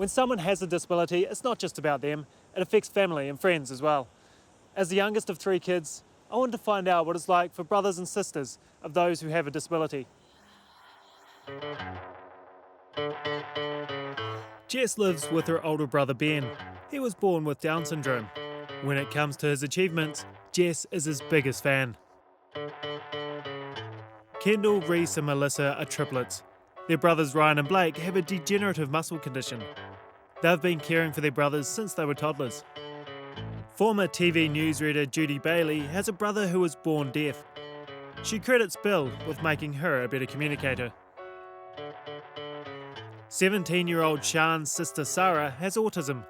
When someone has a disability, it's not just about them, it affects family and friends as well. As the youngest of 3 kids, I wanted to find out what it's like for brothers and sisters of those who have a disability. Jess lives with her older brother Ben. He was born with Down syndrome. When it comes to his achievements, Jess is his biggest fan. Kendall, Reece and Melissa are triplets. Their brothers Ryan and Blake have a degenerative muscle condition. They've been caring for their brothers since they were toddlers. Former TV newsreader Judy Bailey has a brother who was born deaf. She credits Bill with making her a better communicator. 17-year-old Sharn's sister Sarah has autism.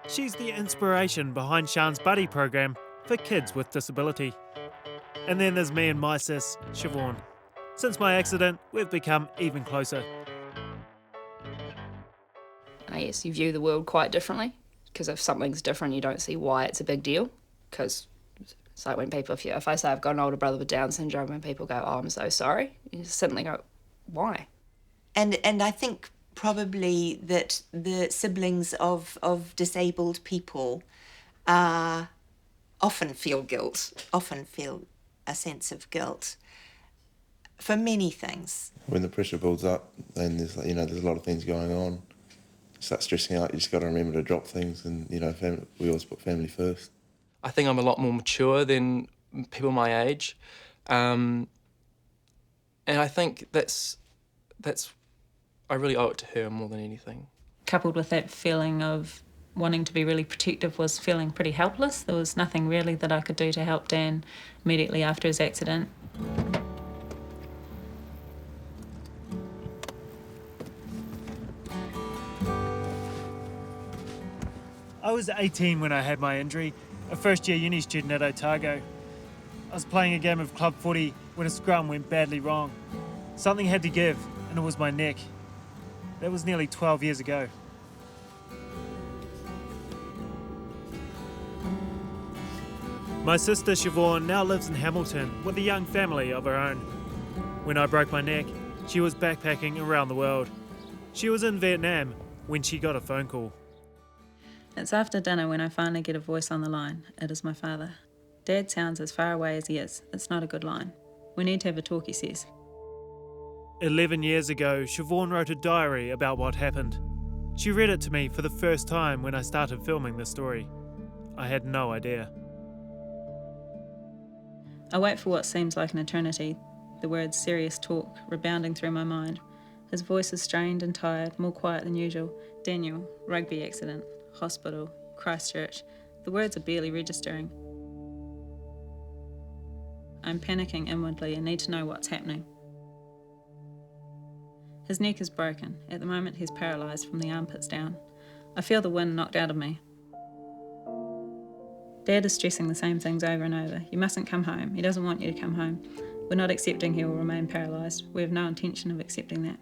She's the inspiration behind Sharn's buddy program for kids with disability. And then there's me and my sis, Siobhan. Since my accident, we've become even closer. I guess you view the world quite differently, because if something's different, you don't see why it's a big deal. Because it's like when people, if I say I've got an older brother with Down syndrome, and people go, "Oh, I'm so sorry," you just suddenly go, "Why?" And I think probably that the siblings of disabled people often feel guilt, often feel a sense of guilt for many things. When the pressure builds up, then there's a lot of things going on. Start stressing out. You just got to remember to drop things, and family, we always put family first. I think I'm a lot more mature than people my age, and I think that's I really owe it to her more than anything. Coupled with that feeling of wanting to be really protective was feeling pretty helpless. There was nothing really that I could do to help Dan immediately after his accident. I was 18 when I had my injury, a first-year uni student at Otago. I was playing a game of club footy when a scrum went badly wrong. Something had to give, and it was my neck. That was nearly 12 years ago. My sister Siobhan now lives in Hamilton with a young family of her own. When I broke my neck, she was backpacking around the world. She was in Vietnam when she got a phone call. It's after dinner when I finally get a voice on the line. It is my father. Dad sounds as far away as he is. It's not a good line. We need to have a talk, he says. 11 years ago, Siobhan wrote a diary about what happened. She read it to me for the first time when I started filming this story. I had no idea. I wait for what seems like an eternity, the words serious talk rebounding through my mind. His voice is strained and tired, more quiet than usual. Daniel, rugby accident, hospital, Christchurch. The words are barely registering. I'm panicking inwardly and need to know what's happening. His neck is broken. At the moment, he's paralysed from the armpits down. I feel the wind knocked out of me. Dad is stressing the same things over and over. You mustn't come home. He doesn't want you to come home. We're not accepting he will remain paralysed. We have no intention of accepting that.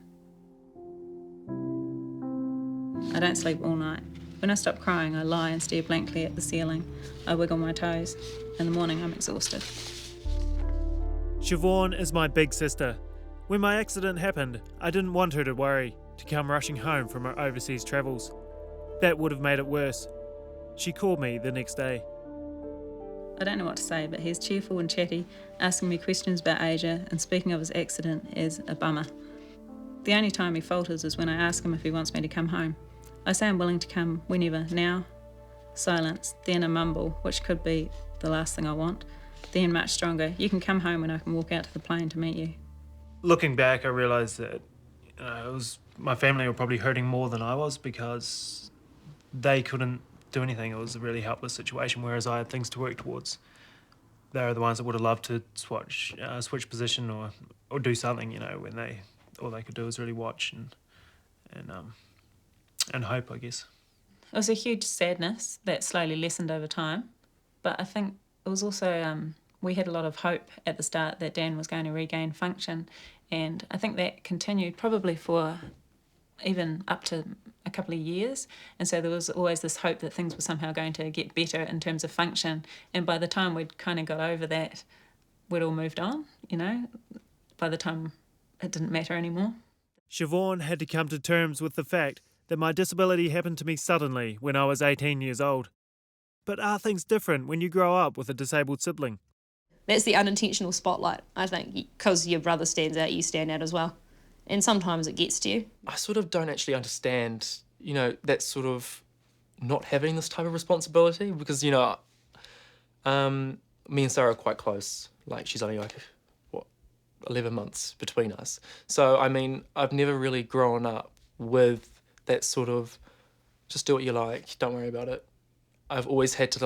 I don't sleep all night. When I stop crying, I lie and stare blankly at the ceiling. I wiggle my toes. In the morning, I'm exhausted. Siobhan is my big sister. When my accident happened, I didn't want her to worry, to come rushing home from her overseas travels. That would have made it worse. She called me the next day. I don't know what to say, but he's cheerful and chatty, asking me questions about Asia and speaking of his accident is a bummer. The only time he falters is when I ask him if he wants me to come home. I say I'm willing to come whenever. Now, silence, then a mumble, which could be the last thing I want. Then much stronger, you can come home and I can walk out to the plane to meet you. Looking back, I realised that my family were probably hurting more than I was because they couldn't do anything. It was a really helpless situation, whereas I had things to work towards. They were the ones that would have loved to switch position or do something, when all they could do was really watch and hope, I guess. It was a huge sadness that slowly lessened over time, but I think it was also, we had a lot of hope at the start that Dan was going to regain function, and I think that continued probably for even up to a couple of years, and so there was always this hope that things were somehow going to get better in terms of function, and by the time we'd kind of got over that, we'd all moved on, by the time it didn't matter anymore. Siobhan had to come to terms with the fact that my disability happened to me suddenly when I was 18 years old. But are things different when you grow up with a disabled sibling? That's the unintentional spotlight, I think, because your brother stands out, you stand out as well. And sometimes it gets to you. I sort of don't actually understand, that sort of not having this type of responsibility because, me and Sarah are quite close. Like, she's only 11 months between us. So, I mean, I've never really grown up with that sort of, just do what you like, don't worry about it. I've always had to,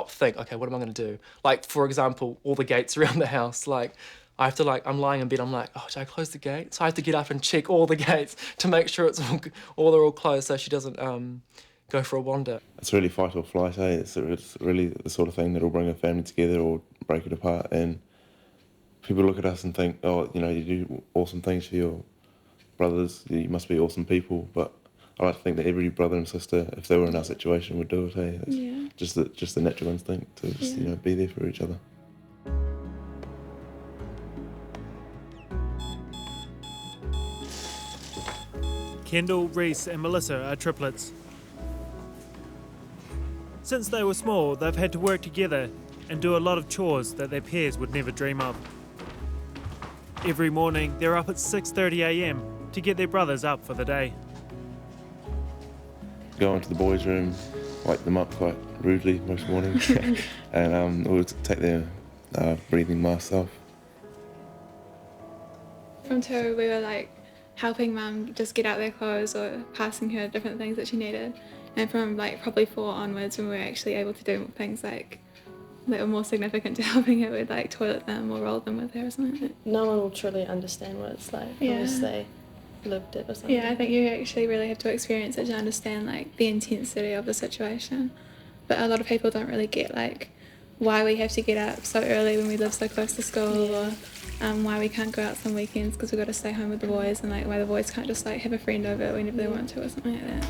think, okay, what am I going to do? Like, for example, all the gates around the house, I have to, I'm lying in bed, I'm like, oh, should I close the gate? So I have to get up and check all the gates to make sure they're all closed so she doesn't go for a wander. It's really fight or flight, eh? It's really the sort of thing that'll bring a family together or break it apart. And people look at us and think, oh, you do awesome things for your brothers, you must be awesome people. But I like to think that every brother and sister, if they were in our situation, would do it, eh? It's just the natural instinct to just, be there for each other. Kendall, Reece and Melissa are triplets. Since they were small, they've had to work together and do a lot of chores that their peers would never dream of. Every morning, they're up at 6:30 a.m. to get their brothers up for the day. Go into the boys' room, wake them up quite rudely most mornings, and we'll take their breathing masks off. From 2, we were helping Mum just get out their clothes or passing her different things that she needed. And from probably 4 onwards, when we were actually able to do things that were more significant to helping her, we'd toilet them or roll them with her or something like that. No one will truly understand what it's like unless they lived it or something. Yeah, I think you actually really have to experience it to understand the intensity of the situation. But a lot of people don't really get why we have to get up so early when we live so close to school, or why we can't go out some weekends because we've got to stay home with the boys, and why the boys can't just have a friend over whenever they want to or something like that.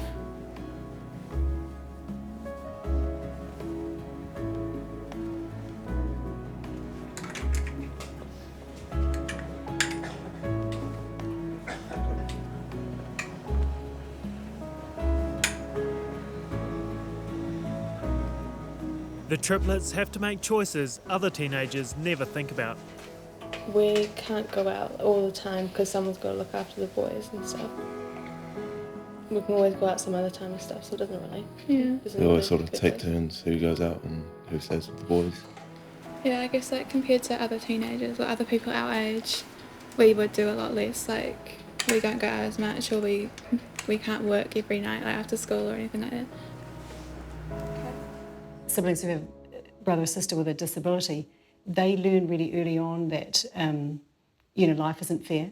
The triplets have to make choices other teenagers never think about. We can't go out all the time because someone's got to look after the boys and stuff. We can always go out some other time and stuff, so it doesn't really. Yeah. We always sort of take turns who goes out and who stays with the boys. Yeah, I guess compared to other teenagers or other people our age, we would do a lot less. We don't go out as much, or we can't work every night after school or anything like that. Siblings who have a brother or sister with a disability, they learn really early on that life isn't fair,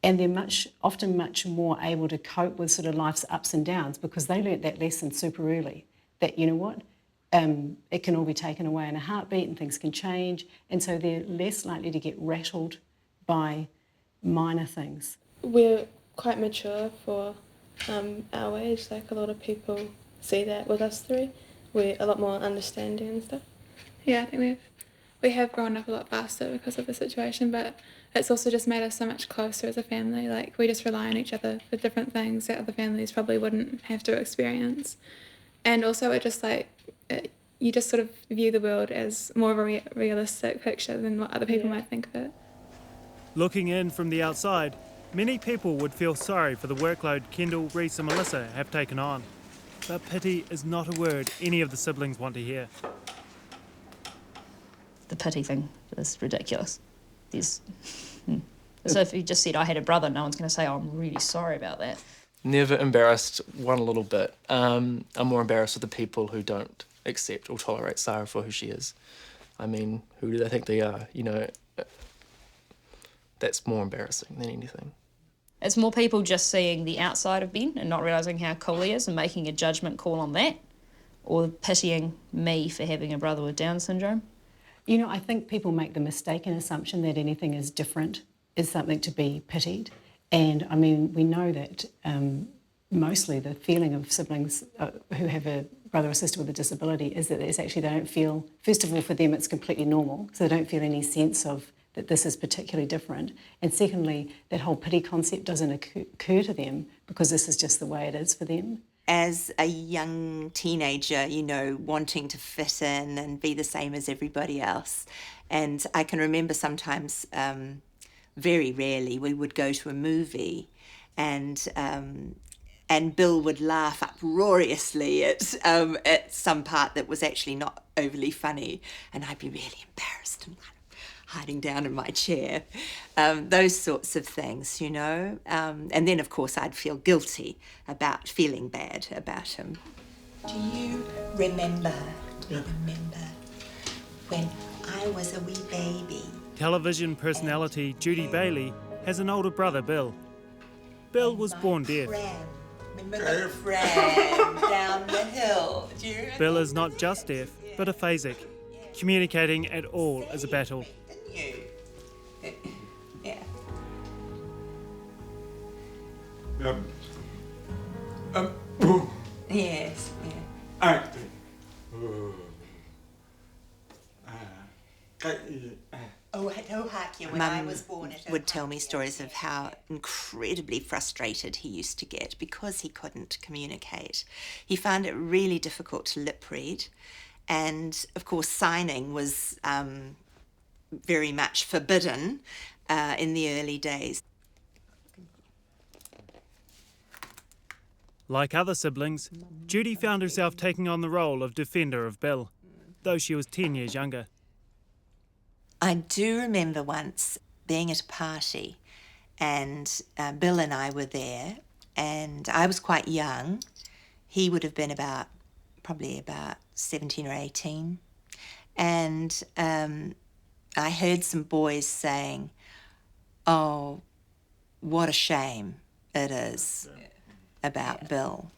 and they're often much more able to cope with sort of life's ups and downs because they learnt that lesson super early. That it can all be taken away in a heartbeat and things can change, and so they're less likely to get rattled by minor things. We're quite mature for our age. A lot of people see that with us three. We're a lot more understanding and stuff. Yeah, I think we have grown up a lot faster because of the situation, but it's also just made us so much closer as a family. We just rely on each other for different things that other families probably wouldn't have to experience. And also it just you just sort of view the world as more of a realistic picture than what other people might think of it. Looking in from the outside, many people would feel sorry for the workload Kendall, Reece and Melissa have taken on. But pity is not a word any of the siblings want to hear. The pity thing is ridiculous. So if you just said I had a brother, no one's going to say, oh, I'm really sorry about that. Never embarrassed one little bit. I'm more embarrassed with the people who don't accept or tolerate Sarah for who she is. I mean, who do they think they are? That's more embarrassing than anything. It's more people just seeing the outside of Ben and not realising how cool he is and making a judgment call on that, or pitying me for having a brother with Down syndrome. I think people make the mistaken assumption that anything is different is something to be pitied. And, we know that mostly the feeling of siblings who have a brother or sister with a disability is that they don't feel, first of all, for them it's completely normal, so they don't feel any sense of that this is particularly different. And secondly, that whole pity concept doesn't occur to them because this is just the way it is for them. As a young teenager, you know, wanting to fit in and be the same as everybody else. And I can remember sometimes, very rarely, we would go to a movie and Bill would laugh uproariously at some part that was actually not overly funny, and I'd be really embarrassed and kind of hiding down in my chair. Those sorts of things, you know. And then, of course, I'd feel guilty about feeling bad about him. Do you remember when I was a wee baby? Television personality Judy Bailey has an older brother, Bill. Bill was born deaf. Remember the pram down the hill? Do you remember? Bill is not just deaf, but aphasic. Communicating at all is a battle. Yeah. Yes, yeah. Mum would tell me stories of how incredibly frustrated he used to get because he couldn't communicate. He found it really difficult to lip read, and of course signing was very much forbidden in the early days. Like other siblings, Judy found herself taking on the role of defender of Bill, though she was 10 years younger. I do remember once being at a party and Bill and I were there, and I was quite young. He would have been probably about 17 or 18. And I heard some boys saying, "Oh, what a shame it is about Bill."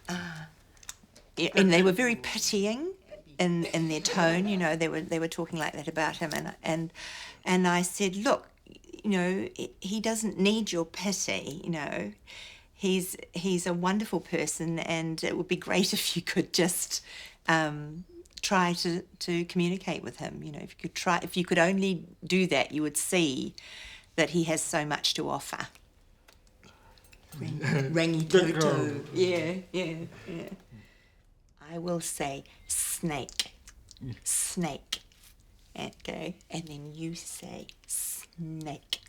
And they were very pitying in their tone, you know. They were talking like that about him, and I said, "Look, you know, he doesn't need your pity, you know. He's a wonderful person, and it would be great if you could just try to communicate with him. You know, if you could only do that, you would see that he has so much to offer." Rangy Toto. Yeah. I will say snake. Snake. Okay. And then you say snake.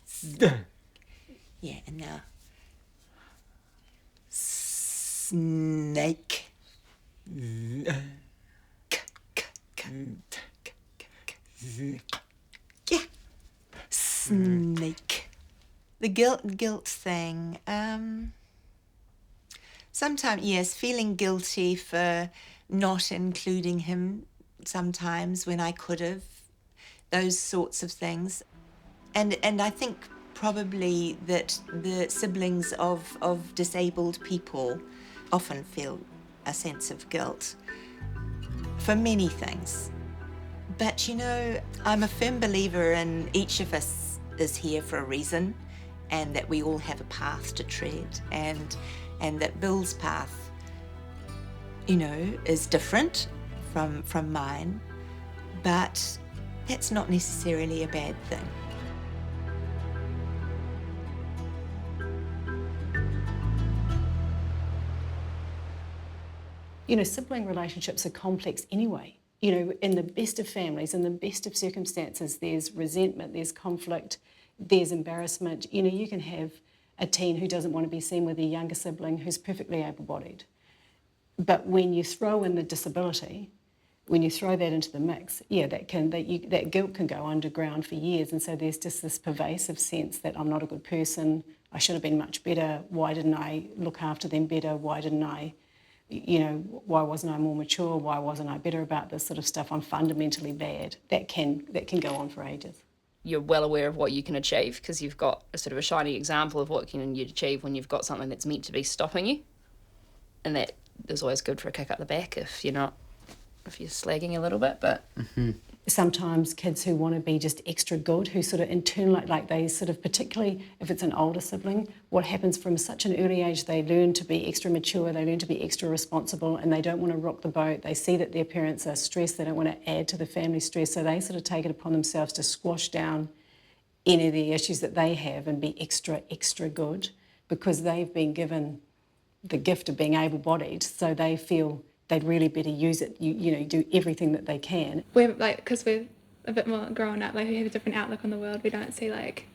Yeah, and now snake. Yeah. Snake. The guilt thing. Sometimes, yes, feeling guilty for not including him sometimes when I could have. Those sorts of things. And I think probably that the siblings of disabled people often feel a sense of guilt for many things. But, you know, I'm a firm believer in each of us is here for a reason, and that we all have a path to tread, and that Bill's path, you know, is different from mine, but that's not necessarily a bad thing. You know, sibling relationships are complex anyway. You know, in the best of families, in the best of circumstances, there's resentment, there's conflict, there's embarrassment. You know, you can have a teen who doesn't want to be seen with a younger sibling who's perfectly able-bodied. But when you throw in the disability, when you throw that into the mix, yeah, that guilt can go underground for years. And so there's just this pervasive sense that I'm not a good person, I should have been much better, why didn't I look after them better, why didn't I, you know, why wasn't I more mature, why wasn't I better about this sort of stuff, I'm fundamentally bad. That can go on for ages. You're well aware of what you can achieve because you've got a sort of a shining example of what you achieve when you've got something that's meant to be stopping you. And that is always good for a kick up the back if you're slagging a little bit, but sometimes kids who want to be just extra good, who sort of internalize, like they sort of, particularly if it's an older sibling, what happens from such an early age, they learn to be extra mature, they learn to be extra responsible, and they don't want to rock the boat. They see that their parents are stressed, they don't want to add to the family stress, so they sort of take it upon themselves to squash down any of the issues that they have and be extra, extra good, because they've been given the gift of being able-bodied, so they feel they'd really better use it, you know, do everything that they can. We're like, because we're a bit more grown up, like we have a different outlook on the world. We don't see like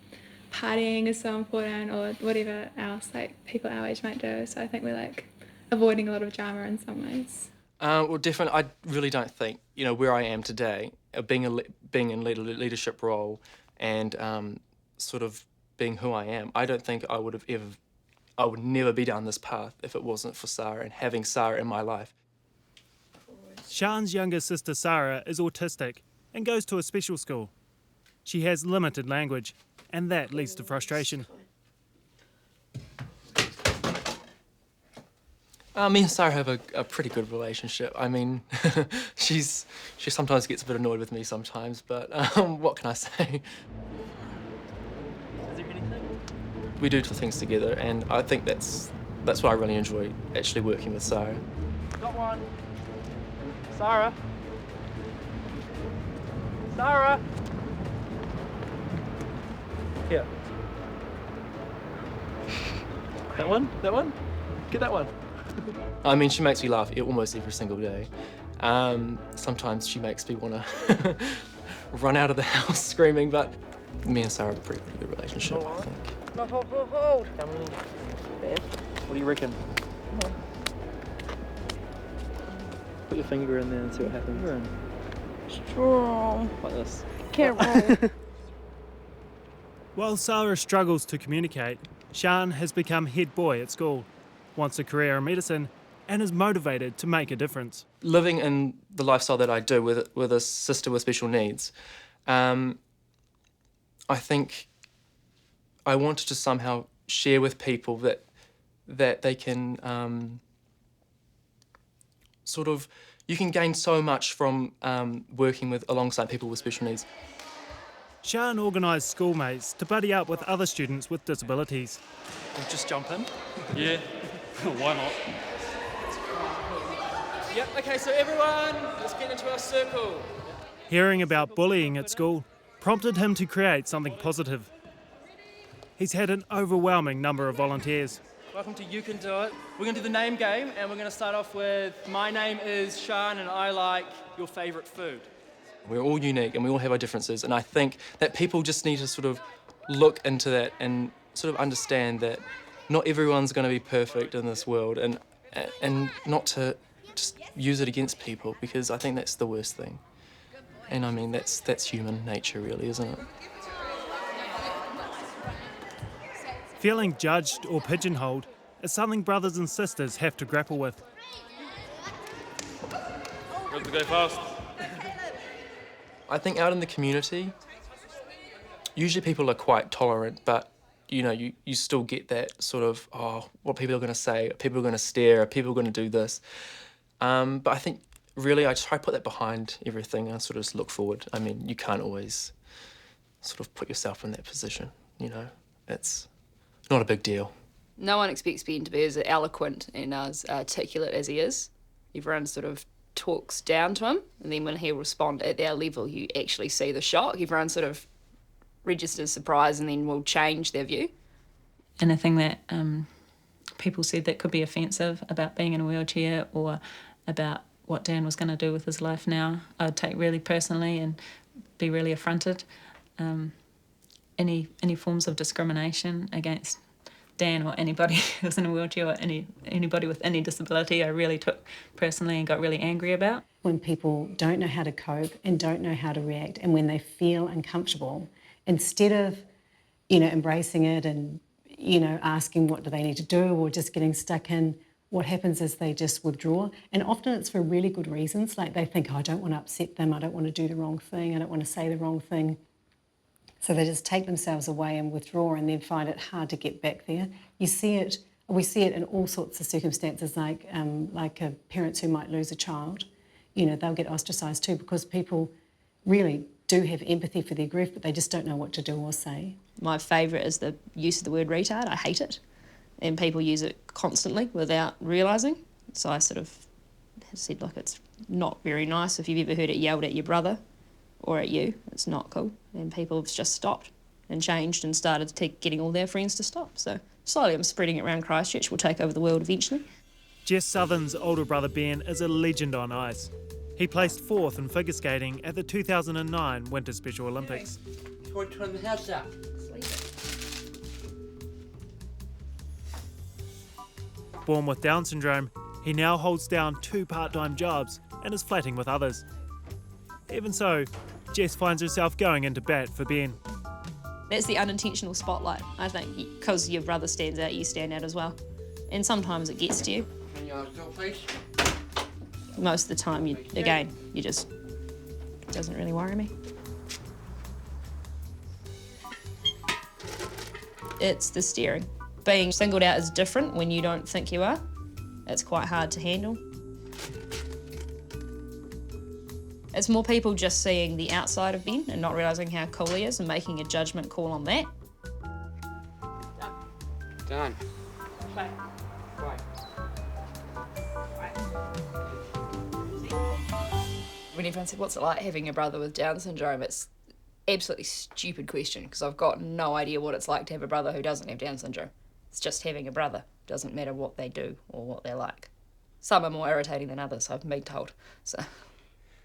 partying is so important or whatever else like people our age might do. So I think we're like avoiding a lot of drama in some ways. Well, definitely, I really don't think, you know, where I am today, being in leadership role and sort of being who I am, I don't think I would never be down this path if it wasn't for Sarah and having Sarah in my life. Sharn's younger sister Sarah is autistic and goes to a special school. She has limited language, and that leads to frustration. Me and Sarah have a pretty good relationship. I mean, she sometimes gets a bit annoyed with me sometimes, but what can I say? Is there anything? We do things together, and I think that's what I really enjoy, actually working with Sarah. Got one. Sarah. Sarah. Here. That one? That one? Get that one. I mean, she makes me laugh almost every single day. Sometimes she makes me want to run out of the house screaming, but me and Sarah have a pretty good relationship, I think. Hold. Come on. What do you reckon? Come on. Put your finger in there and see what happens. Strong. Like this. Careful. While Sarah struggles to communicate, Sharn has become head boy at school, wants a career in medicine, and is motivated to make a difference. Living in the lifestyle that I do with a sister with special needs, I think I wanted to somehow share with people that they can sort of, you can gain so much from working alongside people with special needs. Sharn organised schoolmates to buddy up with other students with disabilities. We'll just jump in. Yeah, why not? Yep, okay, so everyone, let's get into our circle. Hearing about bullying at school prompted him to create something positive. He's had an overwhelming number of volunteers. Welcome to You Can Do It. We're going to do the name game, and we're going to start off with, my name is Sharn and I like your favourite food. We're all unique and we all have our differences, and I think that people just need to sort of look into that and sort of understand that not everyone's going to be perfect in this world, and not to just use it against people, because I think that's the worst thing. And I mean, that's human nature really, isn't it? Feeling judged or pigeonholed is something brothers and sisters have to grapple with. Got to go fast. I think out in the community, usually people are quite tolerant, but you know, you still get that sort of, oh, what people are going to say, people are going to stare, people are going to do this. But I think really I try to put that behind everything and sort of just look forward. I mean, you can't always sort of put yourself in that position, you know. It's not a big deal. No one expects Ben to be as eloquent and as articulate as he is. Everyone sort of talks down to him, and then when he'll respond at their level, you actually see the shock. Everyone sort of registers surprise and then will change their view. Anything that people said that could be offensive about being in a wheelchair or about what Dan was going to do with his life now, I would take really personally and be really affronted. Any forms of discrimination against Dan or anybody who's in a wheelchair or anybody with any disability, I really took personally and got really angry about. When people don't know how to cope and don't know how to react, and when they feel uncomfortable, instead of, you know, embracing it and, you know, asking what do they need to do or just getting stuck in, what happens is they just withdraw. And often it's for really good reasons, like they think, oh, I don't want to upset them, I don't want to do the wrong thing, I don't want to say the wrong thing. So they just take themselves away and withdraw and then find it hard to get back there. We see it in all sorts of circumstances, like parents who might lose a child. You know, they'll get ostracised too because people really do have empathy for their grief, but they just don't know what to do or say. My favourite is the use of the word retard. I hate it. And people use it constantly without realising. So I sort of said, look, it's not very nice. If you've ever heard it yelled at your brother or at you, it's not cool. And people have just stopped and changed and started getting all their friends to stop. So slowly I'm spreading it around Christchurch. We'll take over the world eventually. Jess Southern's older brother Ben is a legend on ice. He placed fourth in figure skating at the 2009 Winter Special Olympics. Turn the house up. Born with Down syndrome, he now holds down 2 part-time jobs and is flatting with others. Even so, Jess finds herself going into bat for Ben. That's the unintentional spotlight, I think, because your brother stands out, you stand out as well. And sometimes it gets to you. Most of the time, you just, it doesn't really worry me. It's the staring. Being singled out is different when you don't think you are. It's quite hard to handle. It's more people just seeing the outside of Ben and not realising how cool he is and making a judgment call on that. Done. Play. When everyone said, what's it like having a brother with Down syndrome? It's absolutely stupid question because I've got no idea what it's like to have a brother who doesn't have Down syndrome. It's just having a brother. Doesn't matter what they do or what they're like. Some are more irritating than others, I've been told. So.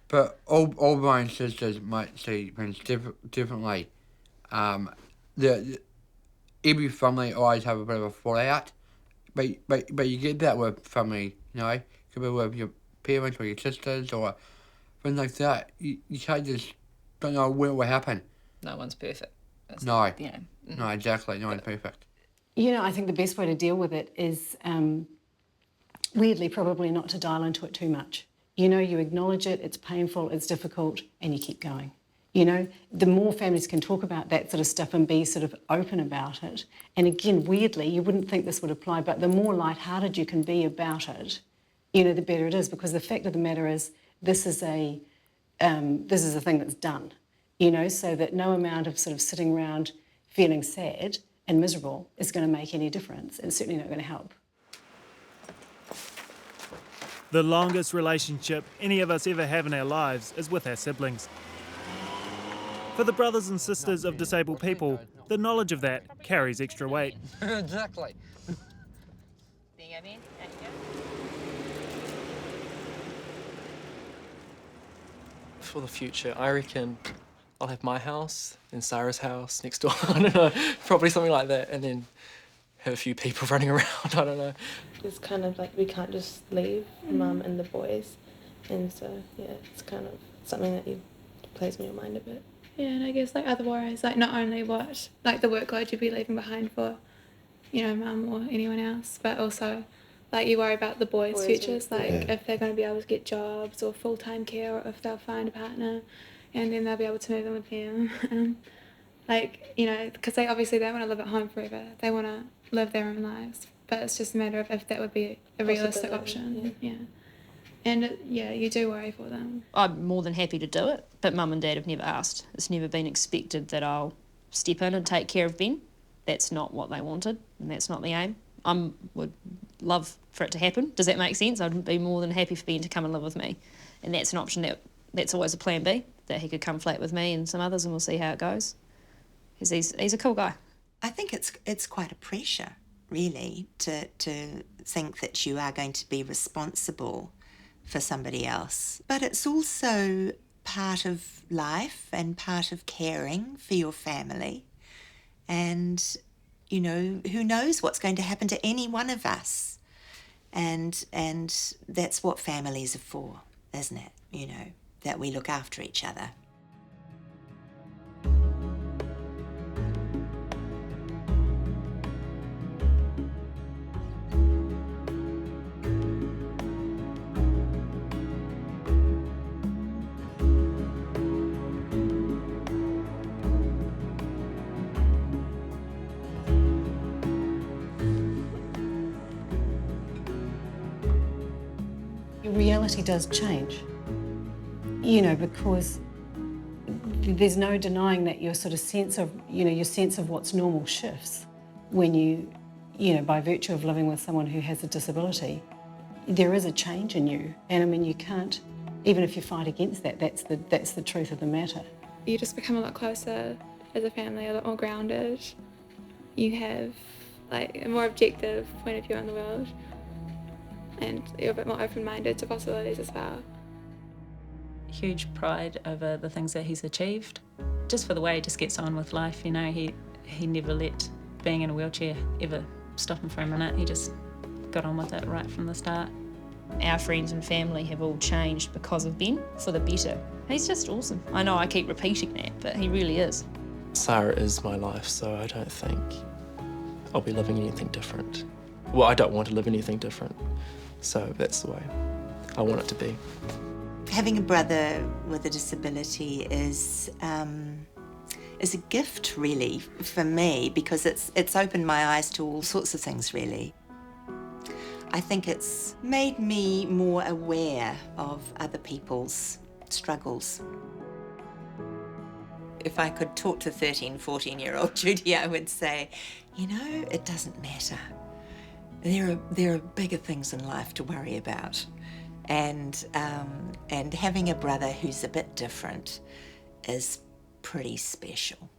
But all my sisters might see things differently. Every family always have a bit of a fallout, but you get that with family, you know, could be with your parents or your sisters or things like that. You can't just don't know when it will happen. No one's perfect. No, no, exactly, no one's perfect. You know, I think the best way to deal with it is, weirdly, probably not to dial into it too much. You know, you acknowledge it, it's painful, it's difficult, and you keep going. You know, the more families can talk about that sort of stuff and be sort of open about it, and again, weirdly, you wouldn't think this would apply, but the more lighthearted you can be about it, you know, the better it is, because the fact of the matter is, this is a thing that's done, you know, so that no amount of sort of sitting around feeling sad and miserable is going to make any difference. It's certainly not going to help. The longest relationship any of us ever have in our lives is with our siblings. For the brothers and sisters of disabled people, the knowledge of that carries extra weight. Exactly. For the future, I reckon I'll have my house, then Sarah's house next door. I don't know, probably something like that, and then have a few people running around. I don't know. It's kind of like we can't just leave Mum and the boys, and so yeah, it's kind of something that plays in your mind a bit. Yeah, and I guess like other worries, like not only what like the workload you'd be leaving behind for, you know, Mum or anyone else, but also like you worry about the boys' futures, like if they're going to be able to get jobs or full-time care, or if they'll find a partner, and then they'll be able to move in with him. Like, you know, because they obviously don't want to live at home forever. They want to live their own lives, but it's just a matter of if that would be a realistic option. Yeah. And you do worry for them. I'm more than happy to do it, but Mum and Dad have never asked. It's never been expected that I'll step in and take care of Ben. That's not what they wanted, and that's not the aim. I would love for it to happen. Does that make sense? I'd be more than happy for Ben to come and live with me, and that's an option that's always a plan B, that he could come flat with me and some others, and we'll see how it goes. Because he's a cool guy. I think it's quite a pressure, really, to think that you are going to be responsible for somebody else. But it's also part of life and part of caring for your family. And, you know, who knows what's going to happen to any one of us. And that's what families are for, isn't it? You know, that we look after each other. Reality does change, you know, because there's no denying that your sort of sense of, your sense of what's normal shifts when you, by virtue of living with someone who has a disability, there is a change in you. And I mean, you can't, even if you fight against that, that's the truth of the matter. You just become a lot closer as a family, a lot more grounded. You have like a more objective point of view on the world, and you're a bit more open-minded to possibilities as well. Huge pride over the things that he's achieved. Just for the way he just gets on with life, he never let being in a wheelchair ever stop him for a minute. He just got on with it right from the start. Our friends and family have all changed because of Ben, for the better. He's just awesome. I know I keep repeating that, but he really is. Sarah is my life, so I don't think I'll be living anything different. Well, I don't want to live anything different, so that's the way I want it to be. Having a brother with a disability is a gift, really, for me, because it's opened my eyes to all sorts of things, really. I think it's made me more aware of other people's struggles. If I could talk to 13, 14-year-old Judy, I would say, it doesn't matter. There are bigger things in life to worry about. And having a brother who's a bit different is pretty special.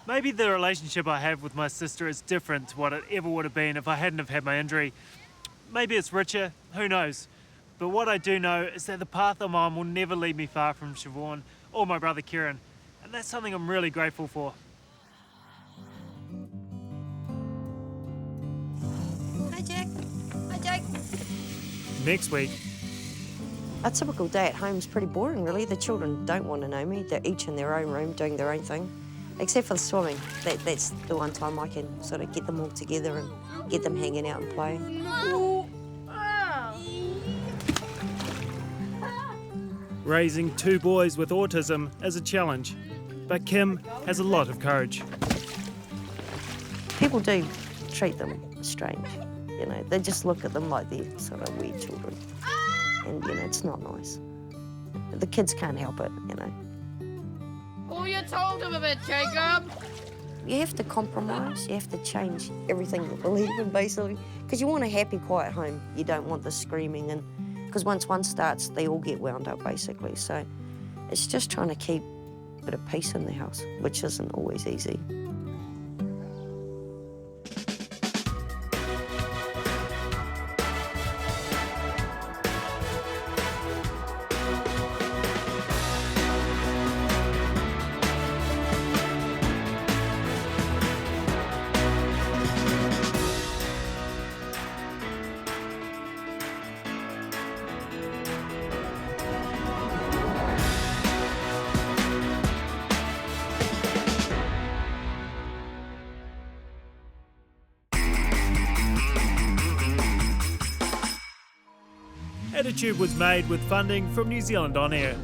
Maybe the relationship I have with my sister is different to what it ever would have been if I hadn't have had my injury. Maybe it's richer, who knows? But what I do know is that the path I'm on will never lead me far from Siobhan or my brother Kieran, and that's something I'm really grateful for. Hi, Jack. Hi, Jack. Next week. A typical day at home is pretty boring, really. The children don't want to know me. They're each in their own room doing their own thing, except for the swimming. That's the one time I can sort of get them all together and get them hanging out and playing. Raising two boys with autism is a challenge, but Kim has a lot of courage. People do treat them strange, They just look at them like they're sort of weird children. And, it's not nice. The kids can't help it, Oh, you told him a bit, Jacob. You have to compromise. You have to change everything you believe in, basically. Because you want a happy, quiet home. You don't want the screaming. And because once one starts, they all get wound up, basically. So it's just trying to keep a bit of peace in the house, which isn't always easy. Attitude was made with funding from New Zealand On Air.